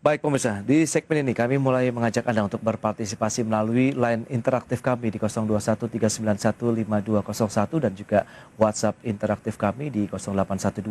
Baik pemirsa, di segmen ini kami mulai mengajak Anda untuk berpartisipasi melalui line interaktif kami di 021 391 5201 dan juga WhatsApp interaktif kami di 0812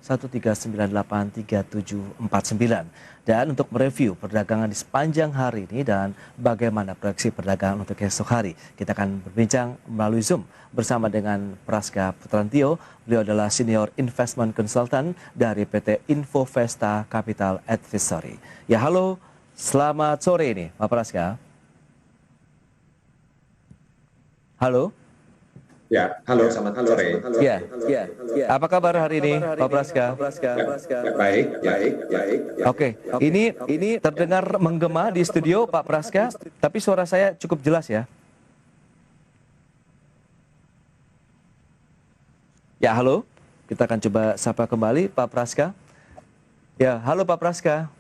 1398 3749. Dan untuk mereview perdagangan di sepanjang hari ini dan bagaimana proyeksi perdagangan untuk esok hari, kita akan berbincang melalui Zoom bersama dengan Praska Putrantio. Beliau adalah Senior Investment Consultant dari PT Infovesta Capital Advisory. Ya halo, selamat sore ini Pak Praska. Halo. Ya, halo, selamat sore. Ya. Apa kabar hari ini Pak Praska? Baik. Oke, ini terdengar menggema di studio Pak Praska, tapi suara saya cukup jelas ya. Ya halo, kita akan coba sapa kembali Pak Praska. Ya halo Pak Praska.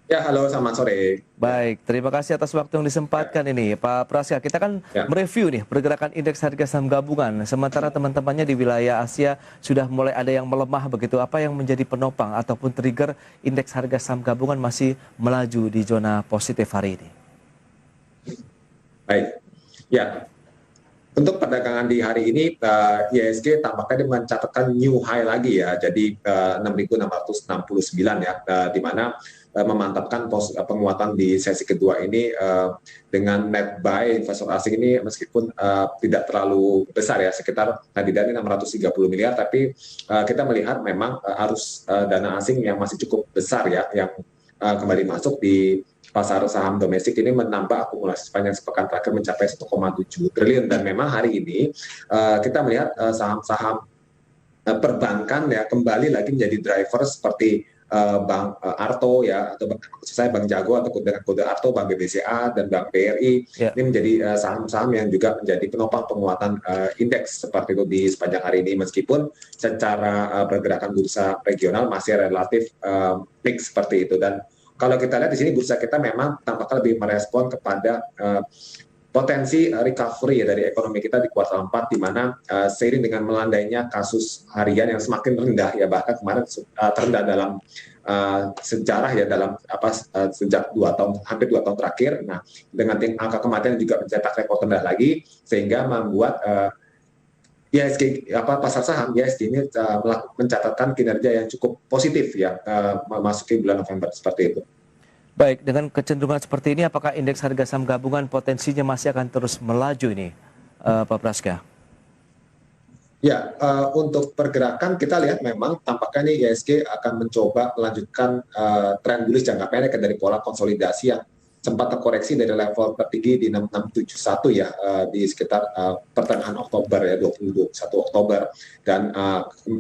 Ya, halo, selamat sore. Baik, terima kasih atas waktu yang disempatkan ini Pak Praska. Kita kan mereview nih pergerakan indeks harga saham gabungan. Sementara teman-temannya di wilayah Asia sudah mulai ada yang melemah begitu. Apa yang menjadi penopang ataupun trigger indeks harga saham gabungan masih melaju di zona positif hari ini? Baik, ya. Untuk perdagangan di hari ini, IHSG tampaknya mencatatkan new high lagi ya, jadi 6.669 ya, di mana memantapkan penguatan di sesi kedua ini dengan net buy investor asing ini meskipun tidak terlalu besar ya, sekitar tadi dari 630 miliar, tapi kita melihat memang arus dana asing yang masih cukup besar ya, yang kembali masuk di pasar saham domestik ini menambah akumulasi sepanjang sepekan terakhir mencapai 1,7 triliun, dan memang hari ini kita melihat saham-saham perbankan ya kembali lagi menjadi driver seperti Bank Arto ya, atau saya Bank Jago atau dengan kode Arto, Bank BBCA dan Bank BRI. Ini menjadi saham-saham yang juga menjadi penopang penguatan indeks seperti itu di sepanjang hari ini, meskipun secara pergerakan bursa regional masih relatif mix seperti itu. Dan kalau kita lihat di sini bursa kita memang tampaknya lebih merespon kepada potensi recovery ya dari ekonomi kita di kuartal 4, di mana seiring dengan melandainya kasus harian yang semakin rendah ya, bahkan kemarin terendah dalam sejarah ya, dalam sejak hampir 2 tahun terakhir. Nah, dengan angka kematian juga mencetak rekor rendah lagi, sehingga membuat IHSG pasar saham IHSG ini mencatatkan kinerja yang cukup positif ya memasuki bulan November seperti itu. Baik, dengan kecenderungan seperti ini, apakah indeks harga saham gabungan potensinya masih akan terus melaju ini, Pak Praska? Ya, untuk pergerakan kita lihat memang tampaknya nih IHSG akan mencoba melanjutkan tren bullish jangka pendek dari pola konsolidasi yang sempat terkoreksi dari level tertinggi di 6671 ya, di sekitar pertengahan Oktober ya, 21 Oktober, dan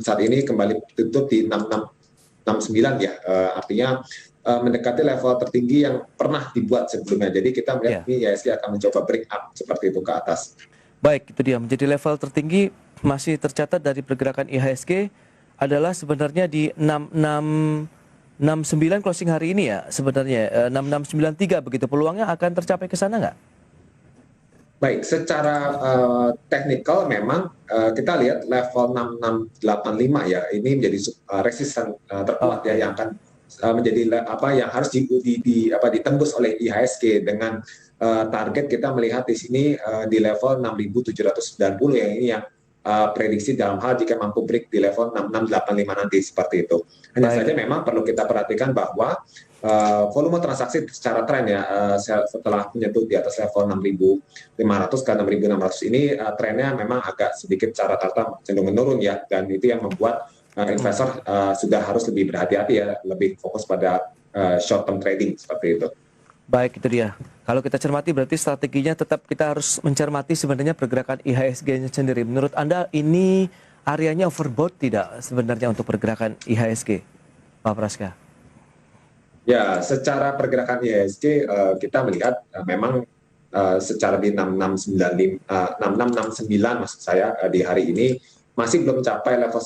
saat ini kembali tutup di 6669 ya, artinya mendekati level tertinggi yang pernah dibuat sebelumnya. Jadi kita melihat ini IHSG akan mencoba break up seperti itu ke atas. Baik, itu dia, menjadi level tertinggi masih tercatat dari pergerakan IHSG adalah sebenarnya di 6669 closing hari ini ya, sebenarnya 6693 begitu. Peluangnya akan tercapai ke sana nggak? Baik, secara teknikal memang kita lihat level 6685 ya, ini menjadi resisten terkuat ya, yang akan menjadi yang harus ditembus oleh IHSG dengan target kita melihat di sini di level 6.790 yang ini yang prediksi dalam hal jika mampu break di level 6685 nanti seperti itu. Hanya saja memang perlu kita perhatikan bahwa volume transaksi secara tren ya setelah menyentuh di atas level 6.500 ke 6.600 ini trennya memang agak sedikit secara rata cenderung menurun ya, dan itu yang membuat investor sudah harus lebih berhati-hati ya, lebih fokus pada short term trading seperti itu. Baik, itu dia. Kalau kita cermati berarti strateginya tetap kita harus mencermati sebenarnya pergerakan IHSG-nya sendiri. Menurut Anda ini areanya overbought tidak sebenarnya untuk pergerakan IHSG, Pak Praska? Ya, secara pergerakan IHSG kita melihat memang secara di 6669 maksud saya di hari ini masih belum mencapai level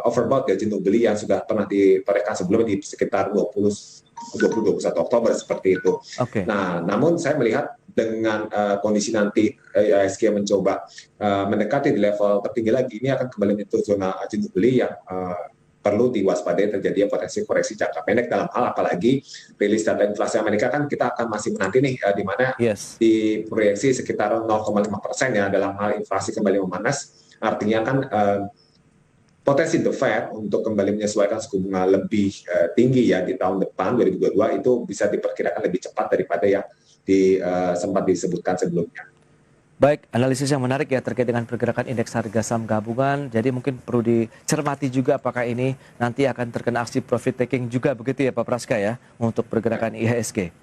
overbought ya, jenuh beli yang sudah pernah ditorehkan sebelumnya di sekitar 20-21 Oktober seperti itu. Nah, namun saya melihat dengan kondisi nanti IHSG mencoba mendekati di level tertinggi lagi, ini akan kembali menyentuh zona jenuh beli yang perlu diwaspadai terjadinya potensi koreksi jangka pendek dalam hal apalagi rilis data inflasi Amerika kan kita akan masih menanti nih di mana Yes. diproyeksi sekitar 0,5% ya dalam hal inflasi kembali memanas, artinya kan potensi The Fed untuk kembali menyesuaikan suku bunga lebih tinggi ya di tahun depan 2022 itu bisa diperkirakan lebih cepat daripada yang sempat disebutkan sebelumnya. Baik, analisis yang menarik ya terkait dengan pergerakan indeks harga saham gabungan. Jadi mungkin perlu dicermati juga apakah ini nanti akan terkena aksi profit taking juga begitu ya Pak Praska ya untuk pergerakan IHSG.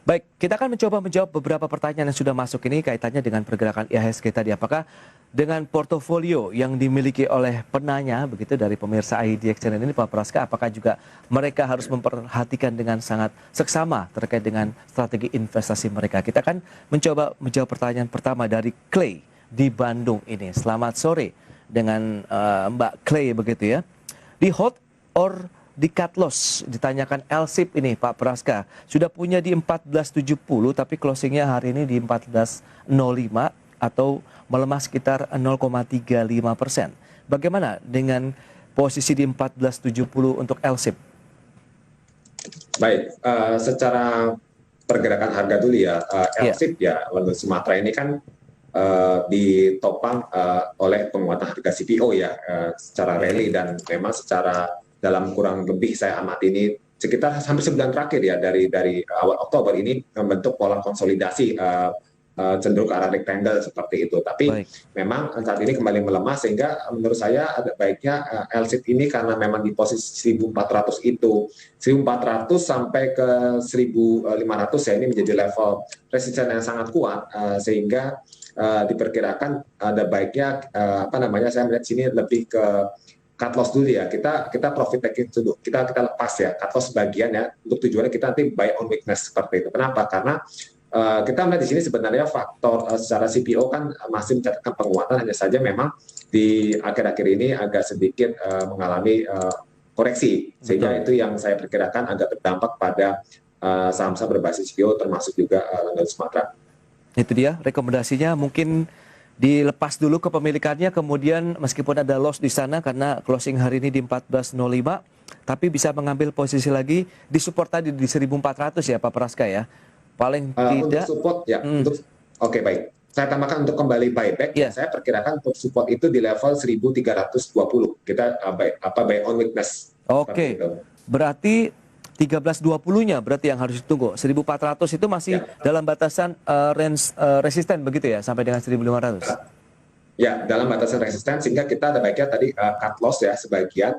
Baik, kita akan mencoba menjawab beberapa pertanyaan yang sudah masuk ini kaitannya dengan pergerakan IHSG tadi. Apakah dengan portofolio yang dimiliki oleh penanya begitu dari pemirsa IDX Channel ini Pak Praska, apakah juga mereka harus memperhatikan dengan sangat seksama terkait dengan strategi investasi mereka? Kita akan mencoba menjawab pertanyaan pertama dari Clay di Bandung ini. Selamat sore dengan Mbak Clay begitu ya. Di hold or di cut loss ditanyakan LSIP ini Pak Praska sudah punya di 1470 tapi closingnya hari ini di 1405 atau melemah sekitar 0,35%. Bagaimana dengan posisi di 1470 untuk LSIP? Baik, secara pergerakan harga dulu ya, LSIP ya London Sumatera ini kan ditopang oleh penguatan harga CPO ya secara rally dan memang secara dalam kurang lebih saya amati ini sekitar hampir sebulan terakhir ya dari awal Oktober ini membentuk pola konsolidasi cenderung ke arah rectangle seperti itu. Tapi memang saat ini kembali melemah sehingga menurut saya ada baiknya LSIP ini karena memang di posisi 1400 itu 1400 sampai ke 1500 ya ini menjadi level resisten yang sangat kuat sehingga diperkirakan ada baiknya saya melihat sini lebih ke cut loss dulu ya, kita profit taking dulu, kita lepas ya, cut loss sebagian ya, untuk tujuannya kita nanti buy on weakness seperti itu. Kenapa? Karena kita melihat di sini sebenarnya faktor secara CPO kan masih mencatatkan penguatan, hanya saja memang di akhir-akhir ini agak sedikit mengalami koreksi, sehingga itu yang saya perkirakan agak berdampak pada saham-saham berbasis CPO termasuk juga London Sumatera. Itu dia rekomendasinya mungkin dilepas dulu kepemilikannya, kemudian meskipun ada loss di sana karena closing hari ini di 1405, tapi bisa mengambil posisi lagi di support tadi di 1400 ya Pak Praska ya. Paling tidak untuk support ya. Oke, baik. Saya tambahkan untuk kembali buyback, saya perkirakan untuk support itu di level 1320. Kita buy on weakness. Oke. Berarti 1320-nya berarti yang harus ditunggu. 1400 itu masih dalam batasan range resisten begitu ya sampai dengan 1500. Ya, dalam batasan resisten sehingga kita ada baiknya tadi cut loss ya sebagian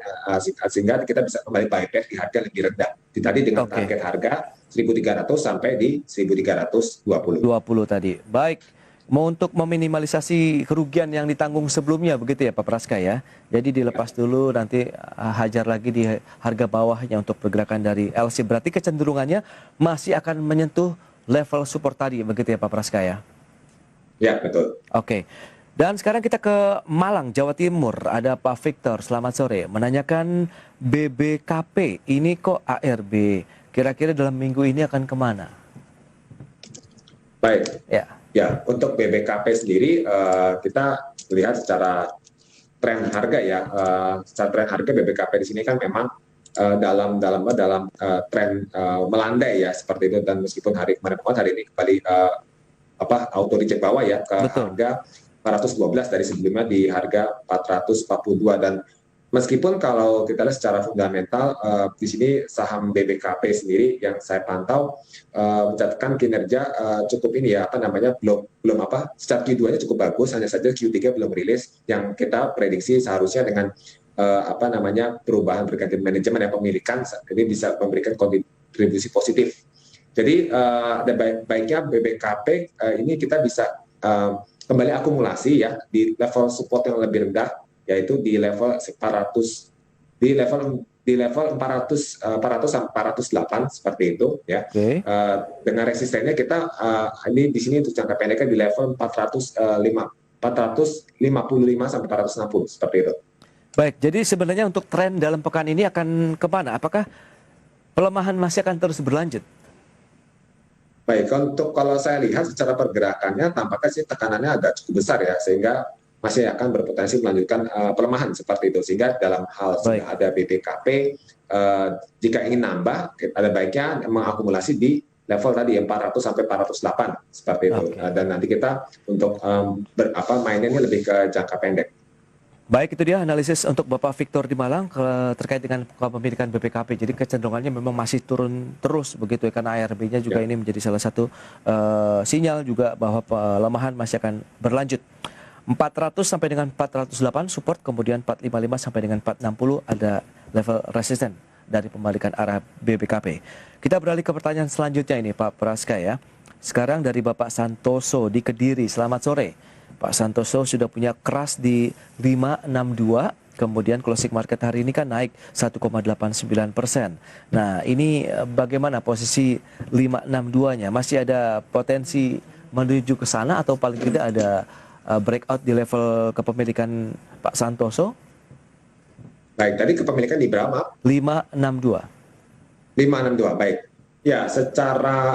sehingga kita bisa kembali buyback di harga lebih rendah. Tadi dengan target harga 1300 sampai di 1320. 20 tadi. Baik. Mau untuk meminimalisasi kerugian yang ditanggung sebelumnya begitu ya Pak Praska ya. Jadi dilepas dulu nanti hajar lagi di harga bawahnya untuk pergerakan dari LSIP. Berarti kecenderungannya masih akan menyentuh level support tadi begitu ya Pak Praska ya. Ya, betul. Oke. Dan sekarang kita ke Malang, Jawa Timur. Ada Pak Victor, selamat sore. Menanyakan BBKP, ini kok ARB. Kira-kira dalam minggu ini akan kemana? Baik. Ya, untuk BBKP sendiri kita lihat secara tren harga ya. Secara tren harga BBKP di sini kan memang dalam tren melandai ya seperti itu, dan meskipun hari ini kembali auto reject bawah ya ke harga 412 dari sebelumnya di harga 442, dan meskipun kalau kita lihat secara fundamental di sini saham BBKP sendiri yang saya pantau mencatatkan kinerja cukup ini ya belum secara Q2-nya cukup bagus, hanya saja Q3 belum rilis yang kita prediksi seharusnya dengan perubahan berganti manajemen yang pemilikan ini bisa memberikan kontribusi positif. Jadi ada baiknya BBKP ini kita bisa kembali akumulasi ya di level support yang lebih rendah, yaitu di level 400 di level 400 sampai 408 seperti itu ya. Dengan resistennya kita ini di sini untuk jangka pendeknya di level 455 sampai 460 seperti itu. Baik, jadi sebenarnya untuk tren dalam pekan ini akan kemana? Apakah pelemahan masih akan terus berlanjut? Baik, untuk kalau saya lihat secara pergerakannya tampaknya sih tekanannya agak cukup besar ya, sehingga masih akan berpotensi melanjutkan pelemahan seperti itu. Sehingga dalam hal sudah ada BPKP, jika ingin nambah, ada baiknya mengakumulasi di level tadi 400 sampai 408 seperti itu. Dan nanti kita untuk mainnya ini lebih ke jangka pendek. Baik, itu dia analisis untuk Bapak Victor di Malang terkait dengan kepemilikan BPKP. Jadi kecenderungannya memang masih turun terus begitu ya, karena ARB-nya juga ini menjadi salah satu sinyal juga bahwa pelemahan masih akan berlanjut. 400 sampai dengan 408 support, kemudian 455 sampai dengan 460 ada level resisten dari pembalikan arah BPKP. Kita beralih ke pertanyaan selanjutnya ini Pak Praska ya. Sekarang dari Bapak Santoso di Kediri. Selamat sore. Pak Santoso sudah punya keras di 562, kemudian closing market hari ini kan naik 1,89%. Nah ini bagaimana posisi 562-nya? Masih ada potensi menuju ke sana atau paling tidak ada breakout di level kepemilikan Pak Santoso? Baik, tadi kepemilikan di berapa? 562. 562, baik. Ya, secara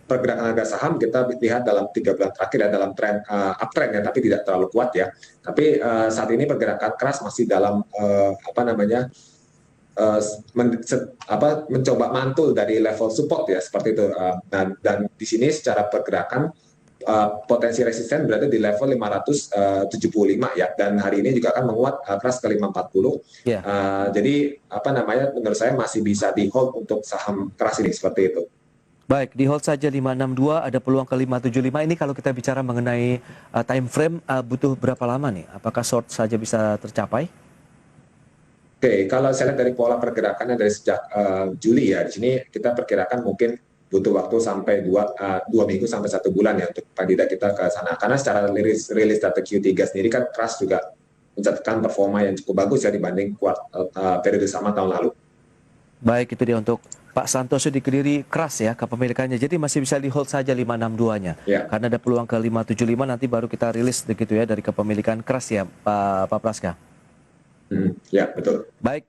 pergerakan harga saham kita lihat dalam 3 bulan terakhir ya, dalam tren uptrend ya, tapi tidak terlalu kuat ya. Tapi saat ini pergerakan keras masih dalam mencoba mantul dari level support ya, seperti itu. Dan di sini secara pergerakan potensi resisten berada di level 575 ya, dan hari ini juga akan menguat keras ke 540. Jadi menurut saya masih bisa di hold untuk saham keras ini seperti itu. Baik, di hold saja 562, ada peluang ke 575. Ini kalau kita bicara mengenai time frame butuh berapa lama nih? Apakah short saja bisa tercapai? Oke, kalau saya lihat dari pola pergerakannya dari sejak Juli ya, di sini kita perkirakan mungkin butuh waktu sampai 2 minggu sampai 1 bulan ya untuk kandidat kita ke sana. Karena secara rilis data Q3 sendiri kan keras juga mencatatkan performa yang cukup bagus ya dibanding periode sama tahun lalu. Baik, itu dia untuk Pak Santoso di Kediri, keras ya kepemilikannya. Jadi masih bisa di hold saja 562-nya. Karena ada peluang ke 575 nanti baru kita rilis begitu ya dari kepemilikan keras ya Pak Praska. Ya, betul. Baik.